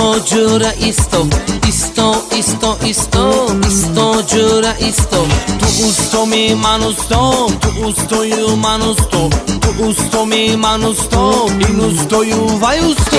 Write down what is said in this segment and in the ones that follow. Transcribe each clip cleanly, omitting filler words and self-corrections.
Isto jura isto jura isto tu usto mi manusto tu usto ju manusto tu usto mi manusto inusto ju vajusto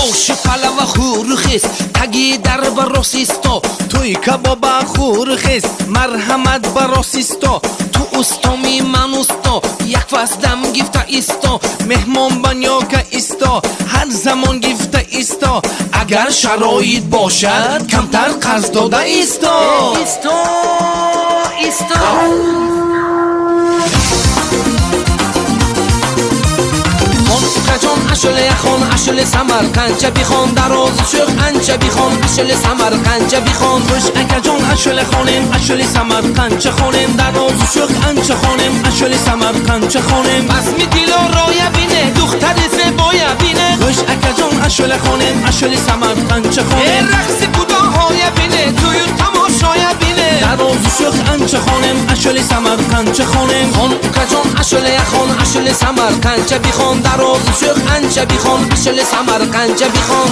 oshi palava khurkhis tagi dar barosisto toy kababa khurkhis marhamat barosisto tu usto mi manusto yak fasdam gifta isto mehmon banyoka isto har zamon gifta isto agar sharoit boshad kamtar qarz doda isto اشل سمرقند بیخون دراز شوق انچه بیخون اشل سمرقند بیخون خوش اکجان اشل خانم اشل سمرقند چه خانم دراز شوق انچه خانم اشل سمرقند چه خانم بس می دیلو رویا بینه دختر زیبایا بینه خوش اکجان اشل خانم اشل سمرقند چه خانم رقص بوداهای بینه توی تماشایا بینه دراز شوق انچه خانم اشل سمرقند چه خانم خان اکجان اشل خان اشل سمرقند چه بیخون دراز شوق انچه بیخون اشل سمرقند چه بیخون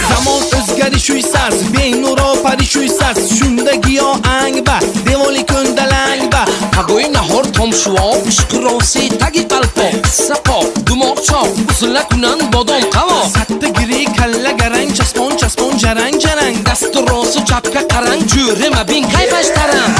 zaman o'zgarishuysiz beinuro parishuysiz shundagi yo ang ba devoli ko'ndalang ba qagoy nahor tomshuo ishqirosi tagi qalpo saqo dumoqchoq usulla kunan bodom qavo satta giri kalla garang chaspon jarang dasti rosi chapga qarang jurima bin kayfash tarang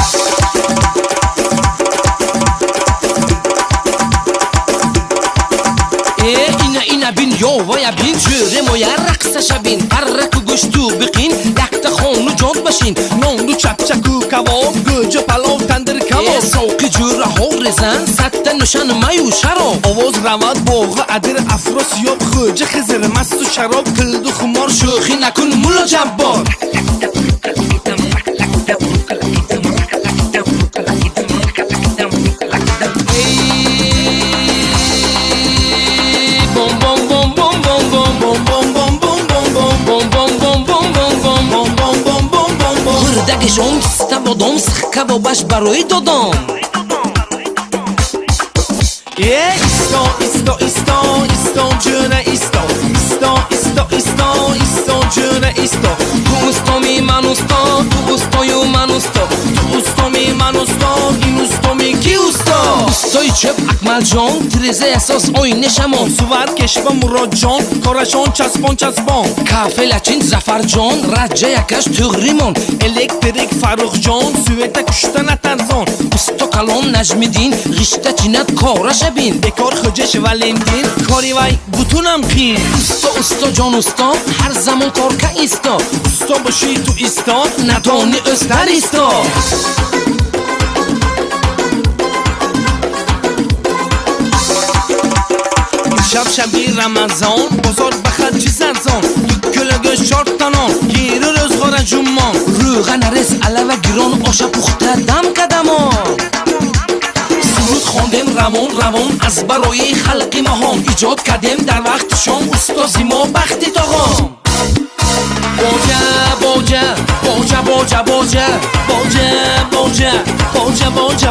ina bin yovaya bin jure moya raqsa shabin arraku goshtu biqin yakta xonu jod bashin nondu chapchaku kavob go'ja palov tandir kavob savqi jura horizan satta nushan mayu sharob ovoz ravad bog'i adir afros yob xo'ja xizir mastu sharob qildi xumor sho'xi nakun mulla jabbor Жон ста бодом схка бобаш барои додом исто жуна исто жуна исто ту устоми манусто ту устою манусто ту устоми манусто ин устоми ки усто устои чеп акмалҷон тирезе асос ойне шамон сувар кешва муродҷон корашон часпон кафелачин зафарҷон раҷа якаш туғримон электрик фарухҷон сувета куштана тарзон усто калон наҷмиддин ғишта чинат кора шабин бекор хуҷеш валентин кори вай бутунам қин усто ҷон усто ҳар замон корка исто усто бошӣ ту исто натони ӯстар исто شبی رمضان بازار بخرجی زرزان گلگش چارتانان گیرو روزغار جمان روغن رس علاوه گیران آشا پخته دم قدمان سرود خواندم روان از برای خلق مهان ایجاد کردم در وقت شام استازی ما بختی تاغام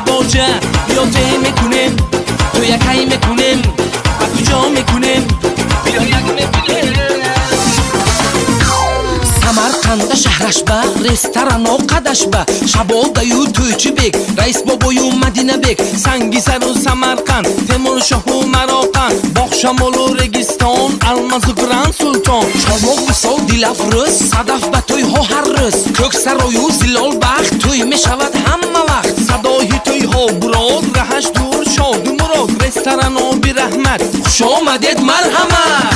باجه یاده میکنم تو یکی میکنم کجا میکنیم بیا یک میکنیم سمرقند شهرش با رستوران و قدش با شبادایو تویچی بگ رئیس بابایو مدینه بگ سنگیزر و سمرقند تیمور شاه و مراقند باغ شمال و رگستان الماز و گران سلطان چارماغ بسال دیل افروز صدف به توی ها هر روز کوک سرایو زلال بخت توی میشود همه وقت صدای توی ها براد رهش دور شاد مراد رستوران و بی رحمت خوش آمدید مرحمت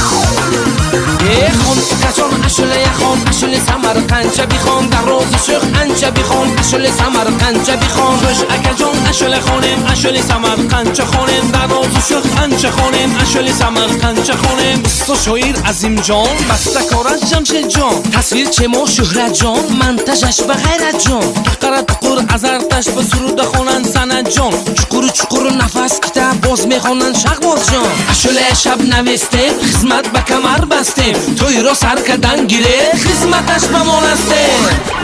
خون کشان اشله خان اشل سمرقند چه بیخوان در روز شوق انچه بیخوان اشل سمرقند چه بیخوان روش اکجان اشل خانم اشل سمرقند چه خانم در روز شوق انچه خانم اشل سمرقند چه خانم تو شاعر عظیم جان بستکار از جمشید جان تصویر چه ما شهرت جان منتجش به غیرت جان تقرد قور از ارتش به سرود خوانند سند جان چقور نفس کته باز میخوانند شقباز جان اشل شب نوستیم خدمت به کمر بستیم توی را سر کردن گیره خدمتش به ما هستیم